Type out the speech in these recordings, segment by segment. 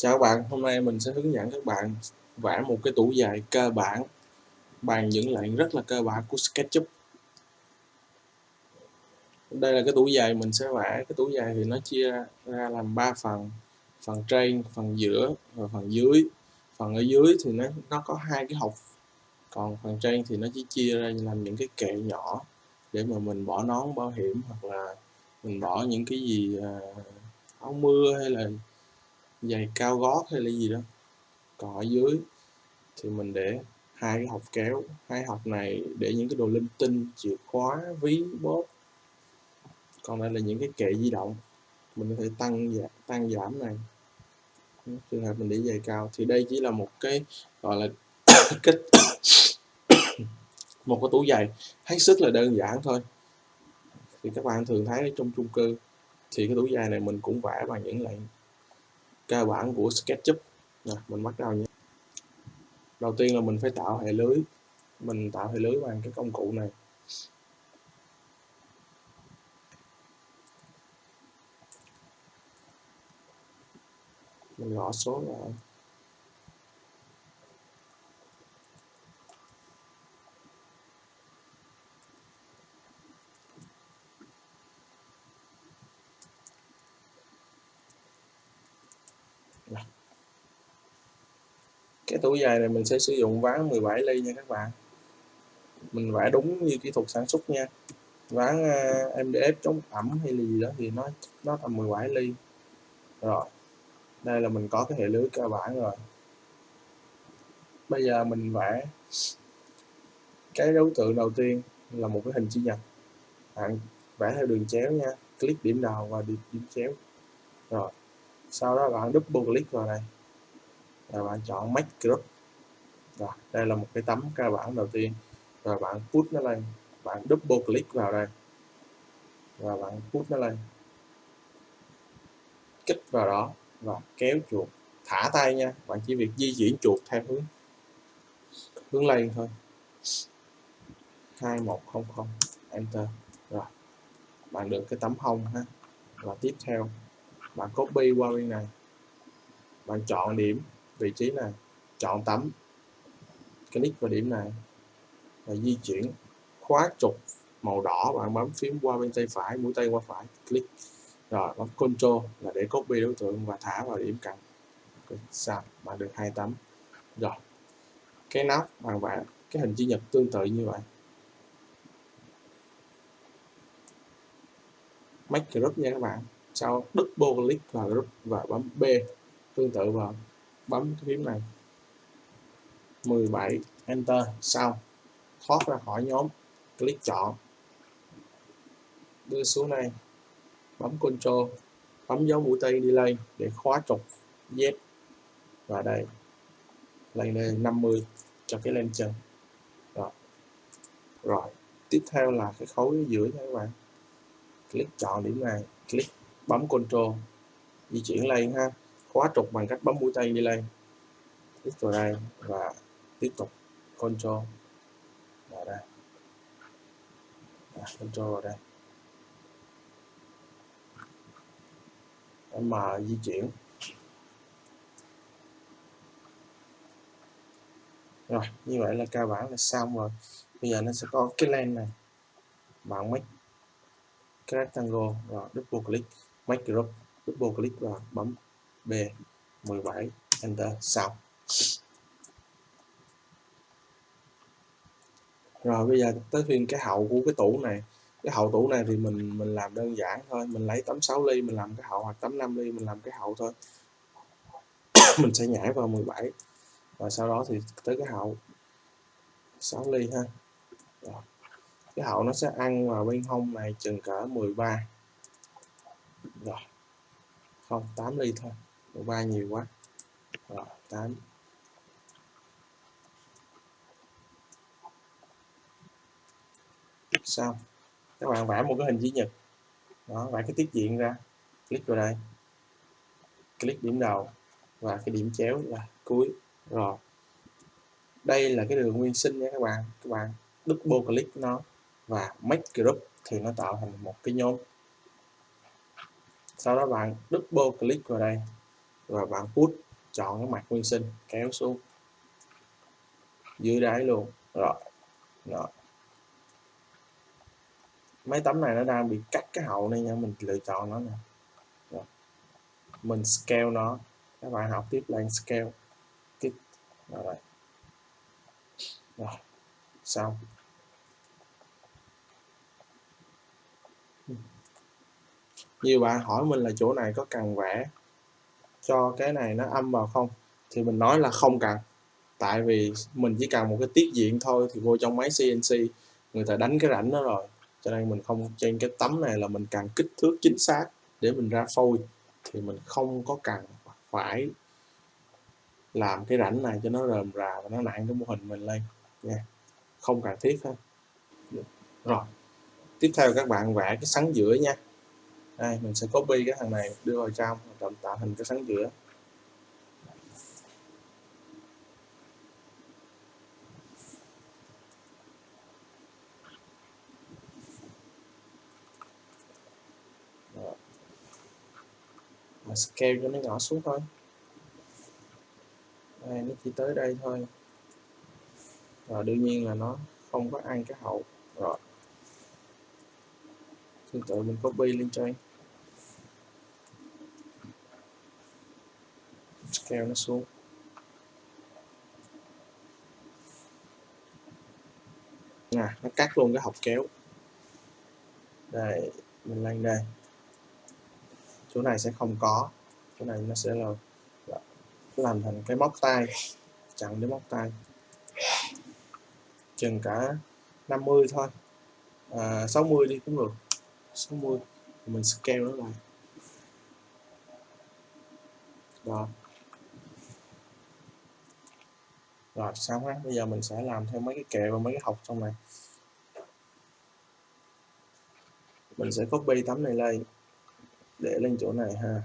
Chào các bạn, hôm nay mình sẽ hướng dẫn các bạn vẽ một cái tủ giày cơ bản bằng những lệnh rất là cơ bản của SketchUp. Đây là cái tủ giày mình sẽ vẽ. Cái tủ giày thì nó chia ra làm 3 phần: phần trên, phần giữa và phần dưới. Phần ở dưới thì nó có hai cái hộc, còn phần trên thì nó chỉ chia ra làm những cái kệ nhỏ để mà mình bỏ nón bảo hiểm, hoặc là mình bỏ những cái gì áo mưa hay là giày cao gót hay là gì đó. Còn ở dưới thì mình để hai cái hộc kéo. Hai hộc này để những cái đồ linh tinh, chìa khóa, ví, bóp. Còn đây là những cái kệ di động, mình có thể tăng giảm này. Trường hợp mình để giày cao thì đây chỉ là một cái gọi là kích một cái tủ giày hết sức là đơn giản thôi. Thì các bạn thường thấy ở trong chung cư thì cái tủ giày này mình cũng vẽ bằng những lệnh cơ bản của SketchUp. Mình bắt đầu nhé. Đầu tiên là mình phải tạo hệ lưới. Mình tạo hệ lưới bằng cái công cụ này. Mình gõ số lại. Cái tủ giày này mình sẽ sử dụng ván 17 ly nha các bạn. Mình vẽ đúng như kỹ thuật sản xuất nha. Ván MDF chống ẩm hay là gì đó thì nó tầm 17 ly. Rồi, đây là mình có cái hệ lưới cơ bản rồi. Bây giờ mình vẽ cái đối tượng đầu tiên là một cái hình chữ nhật. Bạn vẽ theo đường chéo nha, click điểm đầu và điểm chéo. Rồi, sau đó bạn double click vào đây. Rồi bạn chọn Make Group. Rồi, đây là một cái tấm cơ bản đầu tiên. Rồi bạn put nó lên, bạn double click vào đây và bạn put nó lên, kích vào đó và kéo chuột, thả tay nha, bạn chỉ việc di chuyển chuột theo hướng lên thôi. 2100 enter. Rồi bạn được cái tấm hông ha. Và tiếp theo bạn copy qua bên này, bạn chọn điểm vị trí này, chọn tấm, click vào điểm này và di chuyển khóa trục màu đỏ, bạn bấm phím qua bên tay phải, mũi tay qua phải, click. Rồi bấm Ctrl là để copy đối tượng và thả vào điểm cạnh. Sao bạn được hai tấm. Rồi cái nắp bạn vẽ cái hình chữ nhật tương tự như vậy. Make group nha các bạn. Sau double click vào group và bấm B, tương tự vào bấm cái phím này 17 enter. Sau thoát ra khỏi nhóm, click chọn, đưa xuống đây, bấm Ctrl, bấm dấu mũi tay đi lên để khóa trục Z và đây lên đây 50 cho cái lên chân. Rồi tiếp theo là cái khối ở giữa nha các bạn. Click chọn điểm này, click bấm Ctrl di chuyển lên ha, khóa trục bằng cách bấm mũi tay đi lên, click vào đây và tiếp tục Ctrl vào đây, Ctrl vào đây, M di chuyển. Rồi như vậy là cơ bản là xong rồi. Bây giờ nó sẽ có cái len này, bạn make cái rectangle rồi double click, make group, double click vào bấm B 17 enter. Xong. Rồi bây giờ tới phiên cái hậu của cái tủ này. Cái hậu tủ này thì mình làm đơn giản thôi, mình lấy tấm 6 ly mình làm cái hậu, hoặc tấm 5 ly mình làm cái hậu thôi. Mình sẽ nhảy vào 17 và sau đó thì tới cái hậu 6 ly ha. Rồi. Cái hậu nó sẽ ăn vào bên hông này chừng cỡ 13. Rồi. Không, 8 ly thôi. 13 nhiều quá. Rồi, 8. Xong. Các bạn vẽ một cái hình chữ nhật. Đó, vẽ cái tiết diện ra. Click vào đây. Click điểm đầu và cái điểm chéo là cuối. Rồi. Đây là cái đường nguyên sinh nha các bạn. Các bạn double click nó và make group thì nó tạo thành một cái nhóm. Sau đó bạn double click vào đây và bạn put chọn cái mặt nguyên sinh, kéo xuống dưới đáy luôn. Rồi mấy tấm này nó đang bị cắt cái hậu này nha, mình lựa chọn nó nè. Rồi. Mình scale nó, các bạn học tiếp là scale tiếp. Rồi. Xong. Nhiều bạn hỏi mình là chỗ này có cần vẽ cho cái này nó âm vào không, thì mình nói là không cần, tại vì mình chỉ cần một cái tiết diện thôi thì vô trong máy CNC người ta đánh cái rãnh đó rồi, cho nên mình không. Trên cái tấm này là mình cần kích thước chính xác để mình ra phôi, thì mình không có cần phải làm cái rãnh này cho nó rườm rà và nó nặng cái mô hình mình lên nha, không cần thiết ha. Rồi tiếp theo các bạn vẽ cái sắn giữa nha. Đây mình sẽ copy cái thằng này đưa vào trong tạo thành cái sắn giữa. Mà scale cho nó nhỏ xuống thôi. Đây, nó chỉ tới đây thôi. Rồi đương nhiên là nó không có ăn cái hậu. Rồi tương tự mình copy lên trên, scale nó xuống. Nó cắt luôn cái hộc kéo. Đây mình lên đây, chỗ này sẽ không có, chỗ này nó sẽ là làm thành cái móc tay, chặn để móc tay chừng cả 50 thôi, 60 đi cũng được, 60 mình scale nó lại. Rồi xong á, bây giờ mình sẽ làm theo mấy cái kệ và mấy cái hộc trong này. Mình sẽ copy tấm này lên để lên chỗ này ha.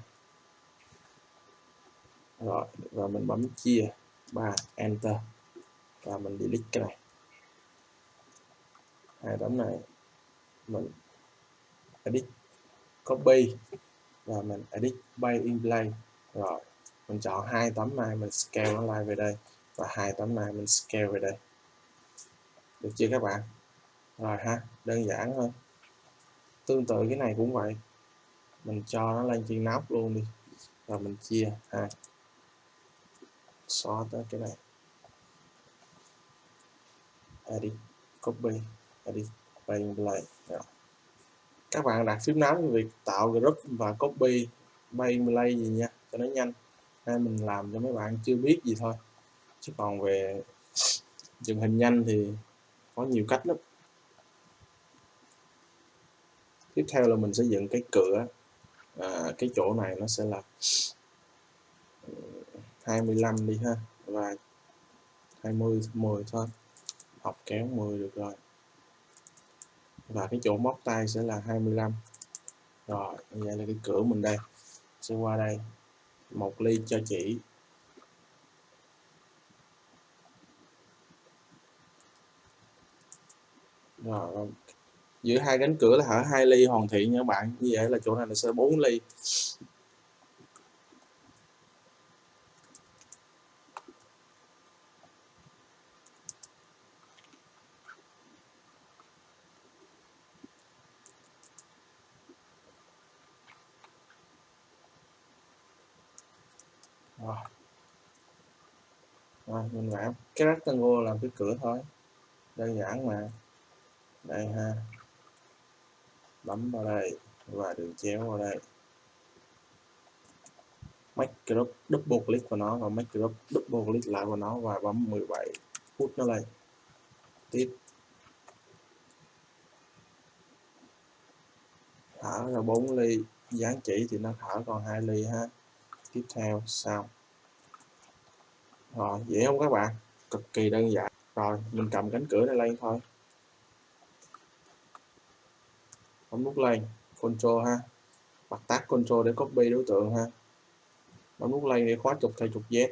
Rồi và mình bấm chia 3 enter và mình delete cái này. Hai tấm này mình edit copy và mình edit bay in plane. Rồi mình chọn hai tấm này, mình scale nó lại về đây, và hai tấm này mình scale về đây. Được chưa các bạn? Rồi ha, đơn giản thôi. Tương tự cái này cũng vậy, mình cho nó lên trên nóc luôn đi, và mình chia hai, xóa tới cái này, edit copy edit bay in plane. Các bạn đặt phím nắm cho việc tạo group và copy bay in plane gì nha, cho nó nhanh. Nên mình làm cho mấy bạn chưa biết gì thôi, chứ còn về dựng hình nhanh thì có nhiều cách lắm. Tiếp theo là mình sẽ dựng cái cửa. Cái chỗ này nó sẽ là 25 đi ha, và 20 10 thôi, học kéo 10 được rồi. Và cái chỗ móc tay sẽ là 25. Rồi vậy là cái cửa mình đây sẽ qua đây 1 ly cho chỉ. Rồi giữa hai cánh cửa là hở 2 ly hoàn thiện nha các bạn, như vậy là chỗ này nó sẽ 4 ly. Rồi mình vẽ cái rectangle làm cái cửa thôi, đơn giản mà. Đây ha, bấm vào đây và đường chéo vào đây, make group double click vào nó và make group double click lại vào nó và bấm 17 hút nó lên. Tiếp thở ra 4 ly, dán chỉ thì nó thở còn 2 ly ha. Tiếp theo sao? Rồi dễ không các bạn? Cực kỳ đơn giản. Rồi mình cầm cánh cửa này lên thôi, bấm nút lên Ctrl ha, bật tắt Ctrl để copy đối tượng ha, bấm nút lên để khóa trục theo trục Z,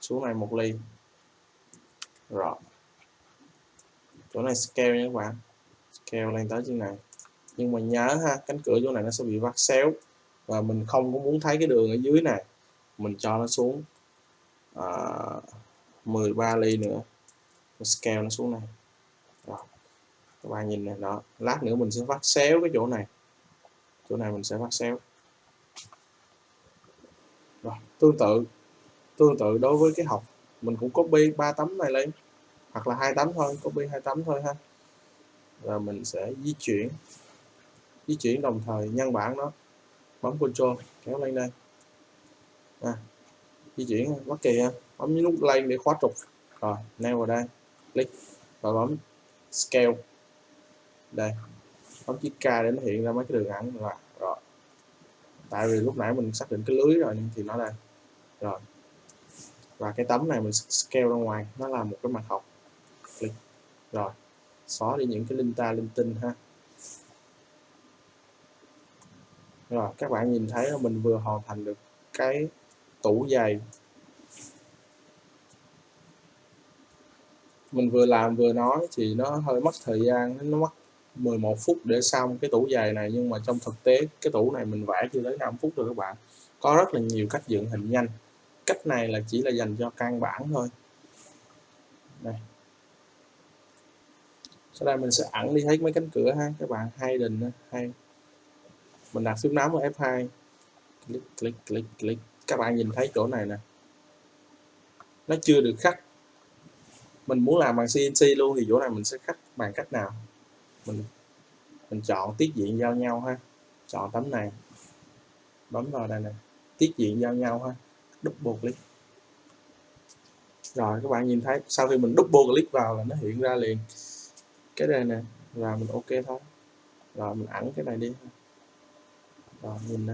xuống này 1 ly. Rồi chỗ này scale nha các bạn, scale lên tới trên này, nhưng mà nhớ ha, cánh cửa chỗ này nó sẽ bị vắt xéo và mình không có muốn thấy cái đường ở dưới này, mình cho nó xuống 13 ly nữa, scale nó xuống này. Rồi các bạn nhìn này, đó, lát nữa mình sẽ vắt xéo cái chỗ này mình sẽ vắt xéo. Rồi tương tự đối với cái học mình cũng copy 3 tấm này lên, hoặc là 2 tấm thôi, copy 2 tấm thôi ha. Rồi mình sẽ di chuyển đồng thời nhân bản đó, bấm Ctrl kéo lên đây, di chuyển bất kỳ ha, bấm nút lên để khóa trục, rồi neo vào đây, click và bấm scale đây, bấm chiếc K để nó hiện ra mấy cái đường ẩn là rồi. Tại vì lúc nãy mình xác định cái lưới rồi thì nó đây rồi, và cái tấm này mình scale ra ngoài, nó là một cái mặt học, click rồi xóa đi những cái linh tinh ha. Rồi các bạn nhìn thấy là mình vừa hoàn thành được cái tủ giày. Mình vừa làm vừa nói thì nó hơi mất thời gian, nó mất 11 phút để xong cái tủ giày này, nhưng mà trong thực tế cái tủ này mình vẽ chưa tới 5 phút rồi các bạn. Có rất là nhiều cách dựng hình nhanh. Cách này là chỉ là dành cho căn bản thôi. Đây. Sau đây mình sẽ ẩn đi hết mấy cánh cửa ha các bạn, hidden hay. Mình đặt phím nắm vào F2. Click. Các bạn nhìn thấy chỗ này nè. Nó chưa được khắc. Mình muốn làm bằng CNC luôn thì chỗ này mình sẽ khắc bằng cách nào? Mình chọn tiết diện giao nhau ha. Chọn tấm này. Bấm vào đây nè. Tiết diện giao nhau ha. Double click. Rồi các bạn nhìn thấy sau khi mình double click vào là nó hiện ra liền cái đây nè, và mình ok thôi. Rồi mình ẩn cái này đi. Rồi nhìn nè.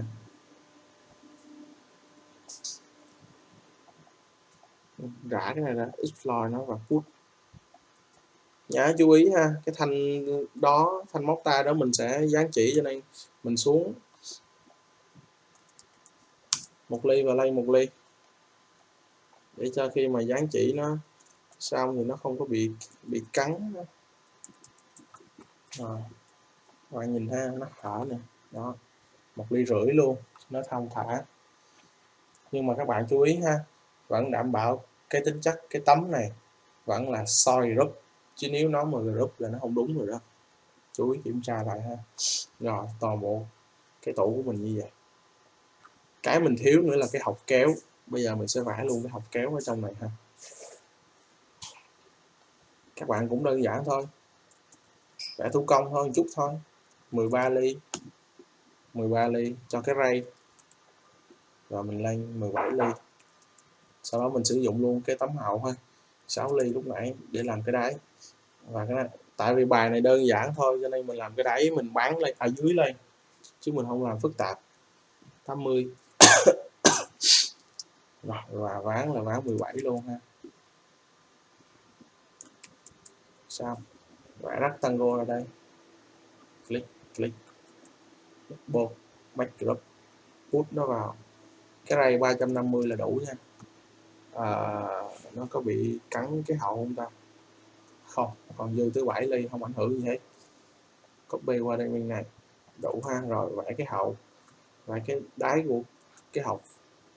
Rã cái này ra, explore nó và put. Nhớ chú ý ha, cái thanh đó, thanh móc tay đó mình sẽ dán chỉ, cho nên mình xuống 1 ly và lên 1 ly để cho khi mà dán chỉ nó xong thì nó không có bị cắn. Rồi bạn nhìn ha, nó thở nè, đó 1,5 ly luôn, nó thông thả. Nhưng mà các bạn chú ý ha, vẫn đảm bảo cái tính chất cái tấm này vẫn là solid group, chứ nếu nó mà group là nó không đúng rồi đó. Chú ý kiểm tra lại ha. Rồi toàn bộ cái tủ của mình như vậy. Cái mình thiếu nữa là cái hộc kéo. Bây giờ mình sẽ vẽ luôn cái hộc kéo ở trong này ha. Các bạn cũng đơn giản thôi, vẽ thủ công thôi, một chút thôi. 13 ly cho cái ray, rồi mình lên 17 ly. Sau đó mình sử dụng luôn cái tấm hậu ha, 6 ly lúc nãy để làm cái đáy. Và cái này, tại vì bài này đơn giản thôi cho nên mình làm cái đáy mình bán lên ở dưới lên, chứ mình không làm phức tạp. 80 rồi, và ván là ván 17 luôn ha. Sao vẽ rectangle ở đây, click double backdrop, put nó vào. Cái ray 350 là đủ nha. Nó có bị cắn cái hậu không ta? Không, còn dư tới 7 ly không ảnh hưởng gì hết. Copy qua đây bên này đủ ha. Rồi vẽ cái hậu, vẽ cái đáy của cái hộc,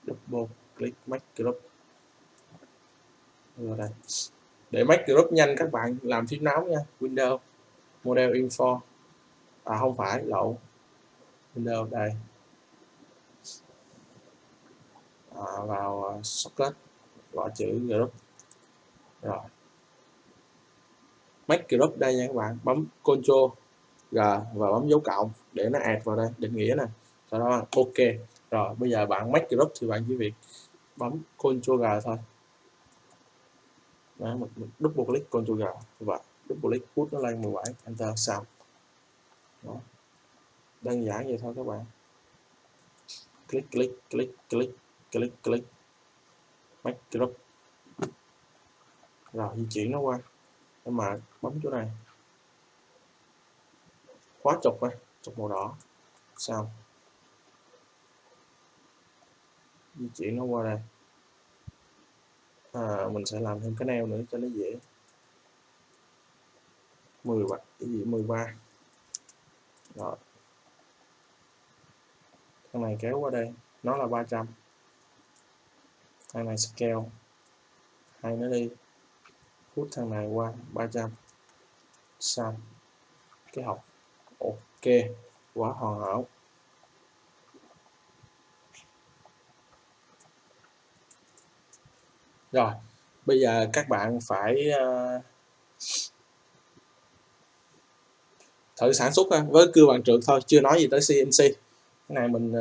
double click make group. Rồi đây, để make group nhanh các bạn làm phím nóng nha, Windows model info, không phải lộn, Windows đây, vào socket gõ chữ group, rồi make group đây nha các bạn, bấm Ctrl G và bấm dấu cộng để nó add vào đây, định nghĩa nè, sau đó ok. Rồi bây giờ bạn make group thì bạn chỉ việc bấm Ctrl G thôi. Đó, mình double click Ctrl G và double click put nó lên 17, enter xong. Đó. Đơn giản vậy thôi các bạn. Click make group. Rồi di chuyển nó qua, nhưng mà bấm chỗ này khóa trục này, trục màu đỏ, xong di chuyển nó qua đây. Mình sẽ làm thêm cái neo nữa cho nó dễ. 13. Rồi cái này kéo qua đây, nó là 300. thằng này scale hai nó đi, hút thằng này qua 300, xong cái học. Ok, quá hoàn hảo. Rồi bây giờ các bạn phải thử sản xuất với cưa bằng trượt thôi, chưa nói gì tới CNC. Cái này mình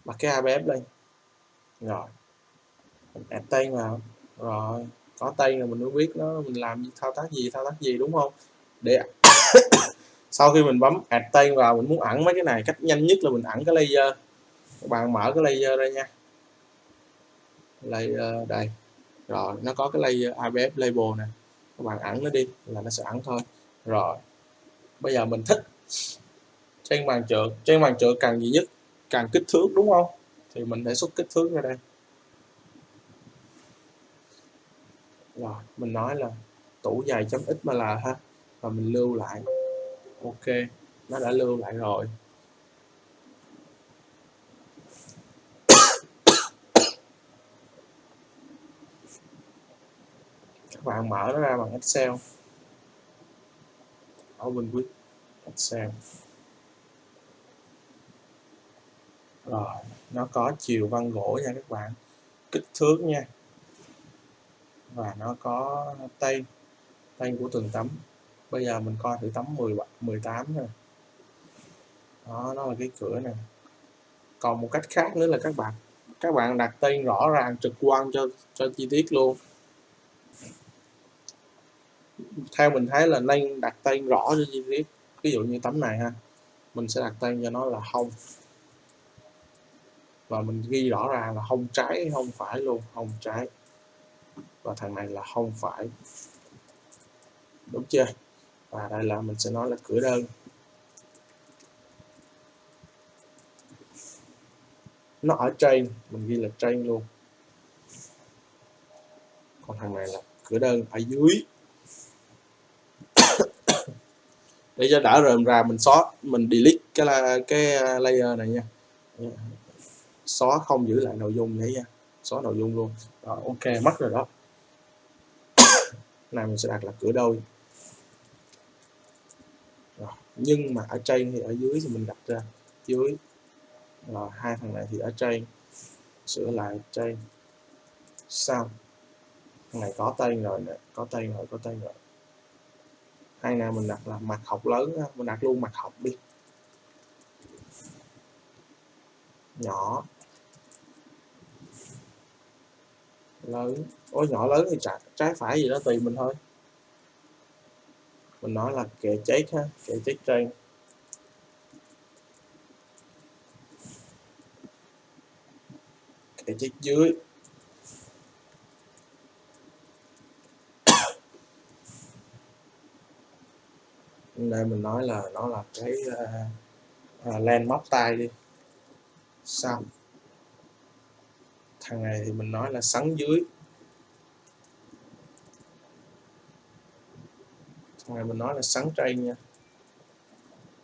bật cái ABF lên, rồi mình add tay vào, rồi có tay rồi mình mới biết nó mình làm thao tác gì đúng không. Để sau khi mình bấm add tay vào, mình muốn ẩn mấy cái này, cách nhanh nhất là mình ẩn cái layer. Các bạn mở cái layer đây nha, layer đây, rồi nó có cái layer ABF label nè, các bạn ẩn nó đi là nó sẽ ẩn thôi. Rồi bây giờ mình thích trên bàn trượt cần gì nhất, cần kích thước đúng không, thì mình sẽ xuất kích thước ra đây. Rồi mình nói là tủ giày chấm XML ha, và mình lưu lại. Ok, nó đã lưu lại rồi. Các bạn mở nó ra bằng Excel, open with Excel. Rồi nó có chiều văn gỗ nha các bạn, kích thước nha, và nó có tên của từng tấm. Bây giờ mình coi thử tấm 18 nè, đó nó là cái cửa nè. Còn một cách khác nữa là các bạn đặt tên rõ ràng trực quan cho chi tiết luôn. Theo mình thấy là nên đặt tên rõ cho chi tiết. Ví dụ như tấm này ha, mình sẽ đặt tên cho nó là hông, và mình ghi rõ ràng là hông trái hông phải luôn, hông trái, và thằng này là hông phải, đúng chưa. Và đây là mình sẽ nói là cửa đơn, nó ở trên mình ghi là trên luôn, còn thằng này là cửa đơn ở dưới. Để cho đỡ rườm rà mình xóa, mình delete cái layer này nha, xóa không giữ lại nội dung đấy nha, xóa nội dung luôn. Rồi, ok, mất rồi đó. Này mình sẽ đặt là cửa đôi. Rồi, nhưng mà ở trên thì ở dưới thì mình đặt ra dưới. Rồi hai thằng này thì ở trên, sửa lại trên. Xong thằng này có tên rồi nè, có tên rồi. Hai này mình đặt là mặt học lớn, mình đặt luôn mặt học đi, nhỏ lớn. Nhỏ lớn thì trái phải gì đó tùy mình thôi. Mình nói là kệ chết ha, kệ chết trên, kệ chết dưới. Đây mình nói là nó là cái len móc tay đi. Xong thằng này thì mình nói là sắn dưới, thằng này mình nói là sắn trên nha.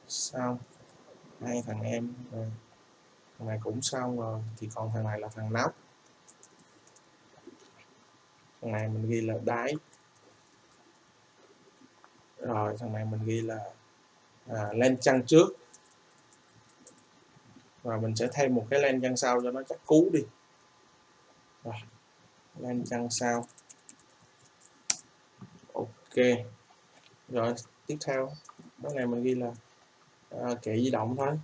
Xong hai thằng em rồi. Thằng này cũng xong rồi, thì còn thằng này là thằng nóc. Thằng này mình ghi là đáy. Rồi thằng này mình ghi là len chăn trước, và mình sẽ thêm một cái len chăn sau cho nó chắc cú đi. Rồi len chăn sau. Ok, rồi tiếp theo cái này mình ghi là kệ di động thôi,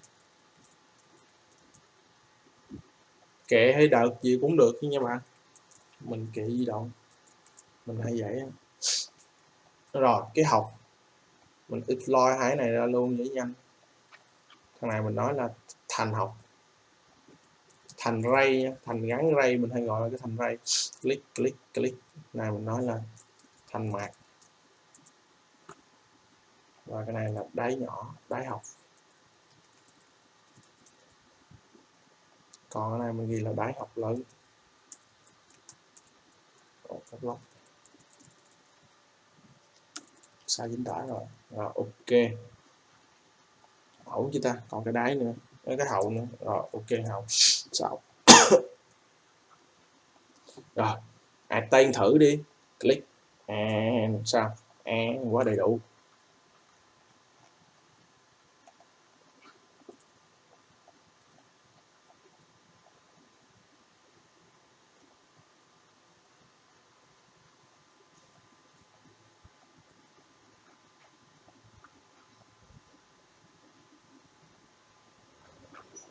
kệ hay đợt gì cũng được nha bạn, mình kệ di động, mình hay vậy. Rồi cái học mình exploit hai này ra luôn để nhanh. Thằng này mình nói là thành học, thành ray nha, thành gắn ray, mình hay gọi là cái thành ray. Click này mình nói là thành mạc, và cái này là đáy nhỏ, đáy học. Còn cái này mình ghi là đáy học lớn. Sai dính tải rồi. Rồi ok, ổn chưa ta, còn cái đáy nữa, cái hậu nữa. Rồi ok, hậu xong. Rồi tên thử đi, click sao quá đầy đủ.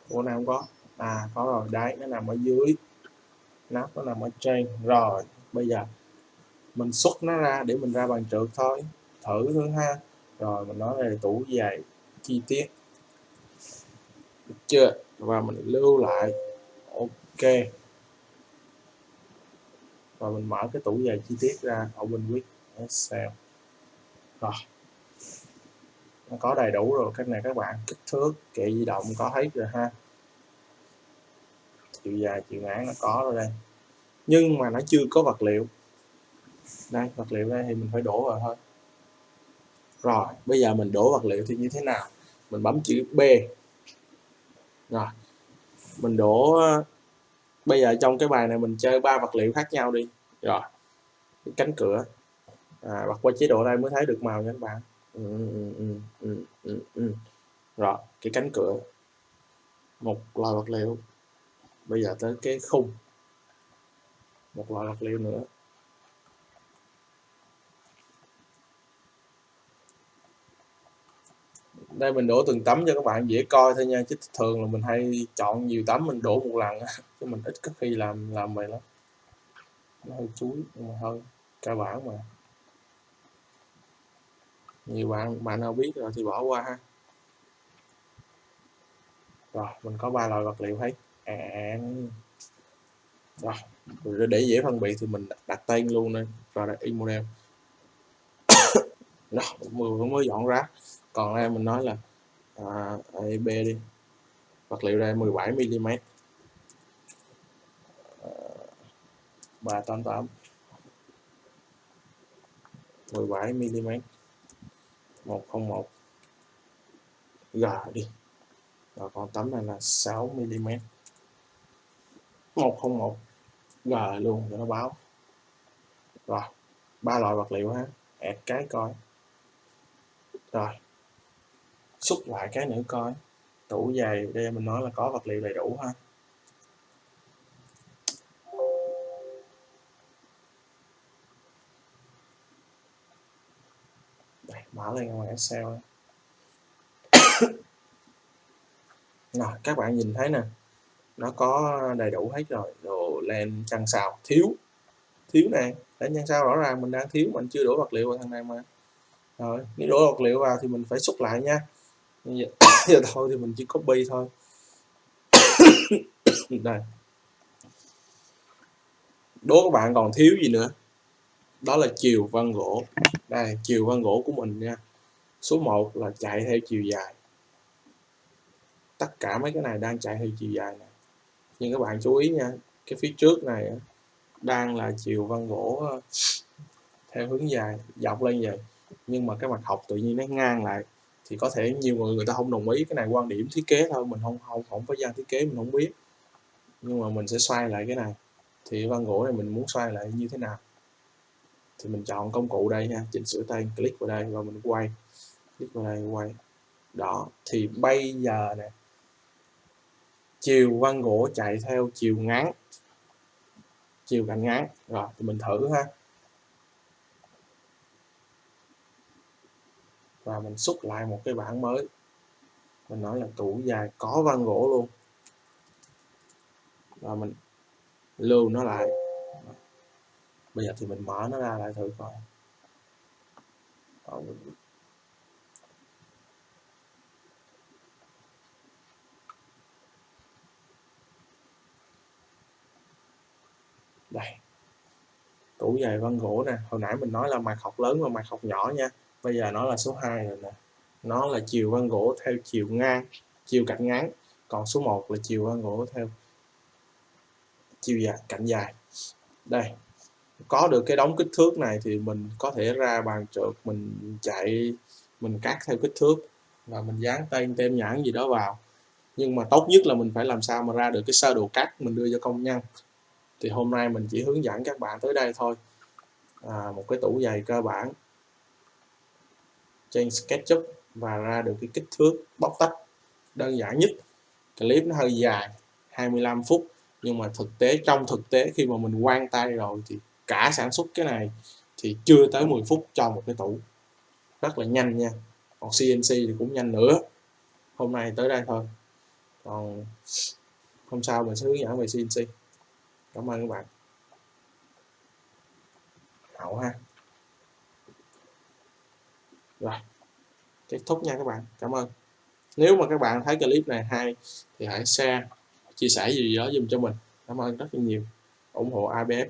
Ủa nào không có, có rồi đấy, nó nằm ở dưới, nắp nó nằm ở trên. Rồi bây giờ mình xuất nó ra để mình ra bàn trượt thôi, thử thứ ha. Rồi mình nói đây là tủ giày chi tiết, được chưa, và mình lưu lại. Ok, và mình mở cái tủ giày chi tiết ra, open with Excel. Rồi nó có đầy đủ rồi. Cái này các bạn, kích thước, kệ di động có hết rồi ha, chiều dài chiều ngang nó có rồi đây, nhưng mà nó chưa có vật liệu. Đây, vật liệu đây thì mình phải đổ vào thôi. Rồi bây giờ mình đổ vật liệu thì như thế nào? Mình bấm chữ B. Rồi mình đổ, bây giờ trong cái bài này mình chơi 3 vật liệu khác nhau đi. Rồi cái cánh cửa, bật qua chế độ đây mới thấy được màu nha các bạn. Rồi cái cánh cửa, một loại vật liệu. Bây giờ tới cái khung, một loại vật liệu nữa. Đây mình đổ từng tấm cho các bạn dễ coi thôi nha, chứ thường là mình hay chọn nhiều tấm mình đổ một lần chứ mình ít có khi làm vậy lắm, nó hơi chuối nhưng mà thôi, cơ bản mà, nhiều bạn nào biết rồi thì bỏ qua ha. Rồi mình có 3 loại vật liệu hết. Rồi để dễ phân biệt thì mình đặt tên luôn đây, rồi đặt in model. Rồi mới dọn rác. Còn đây mình nói là B đi, vật liệu đây 17 mm, 388, 17 mm, 101, G đi. Rồi còn tấm này là 6 mm, 101, G luôn cho nó báo. Rồi 3 loại vật liệu ha, add cái coi. Rồi xuất lại cái nữa coi. Tủ giày đây mình nói là có vật liệu đầy đủ ha. Đây, mở lên ngoài Excel. Rồi các bạn nhìn thấy nè, nó có đầy đủ hết rồi. Đồ len chăn sào thiếu này, để chăn sào rõ ràng mình đang thiếu, mình chưa đổ vật liệu vào thằng này mà. Rồi nếu đổ vật liệu vào thì mình phải xuất lại nha. Giờ thôi thì mình chỉ copy thôi. Đây, đố các bạn còn thiếu gì nữa, đó là chiều vân gỗ. Đây chiều vân gỗ của mình nha, số 1 là chạy theo chiều dài, tất cả mấy cái này đang chạy theo chiều dài này. Nhưng các bạn chú ý nha, cái phía trước này đang là chiều vân gỗ theo hướng dài dọc lên vậy, nhưng mà cái mặt học tự nhiên nó ngang lại, thì có thể nhiều người ta không đồng ý. Cái này quan điểm thiết kế thôi, mình không có gian thiết kế, mình không biết, nhưng mà mình sẽ xoay lại cái này. Thì vân gỗ này mình muốn xoay lại như thế nào thì mình chọn công cụ đây nha, chỉnh sửa tên, click vào đây và mình quay, click vào đây quay. Đó thì bây giờ nè, chiều vân gỗ chạy theo chiều ngắn, chiều cạnh ngắn. Rồi thì mình thử ha, và mình xuất lại một cái bảng mới, mình nói là tủ dài có vân gỗ luôn, và mình lưu nó lại. Bây giờ thì mình mở nó ra lại thử coi. Đây, tủ giày vân gỗ nè, hồi nãy mình nói là mặt học lớn và mặt học nhỏ nha, bây giờ nó là số 2 rồi nè, nó là chiều vân gỗ theo chiều ngang, chiều cạnh ngắn, còn số 1 là chiều vân gỗ theo chiều dài, cạnh dài. Đây, có được cái đống kích thước này thì mình có thể ra bàn trượt, mình chạy, mình cắt theo kích thước và mình dán tên tem nhãn gì đó vào. Nhưng mà tốt nhất là mình phải làm sao mà ra được cái sơ đồ cắt mình đưa cho công nhân. Thì hôm nay mình chỉ hướng dẫn các bạn tới đây thôi. Một cái tủ giày cơ bản trên SketchUp và ra được cái kích thước bóc tách đơn giản nhất. Clip nó hơi dài 25 phút, nhưng mà trong thực tế khi mà mình quan tay rồi thì cả sản xuất cái này thì chưa tới 10 phút cho một cái tủ, rất là nhanh nha. Còn CNC thì cũng nhanh nữa. Hôm nay tới đây thôi, còn hôm sau mình sẽ hướng dẫn về CNC. Cảm ơn các bạn. Hậu ha. Rồi, kết thúc nha các bạn. Cảm ơn. Nếu mà các bạn thấy clip này hay thì hãy share, chia sẻ gì đó dùm cho mình. Cảm ơn rất là nhiều. Ủng hộ ABF.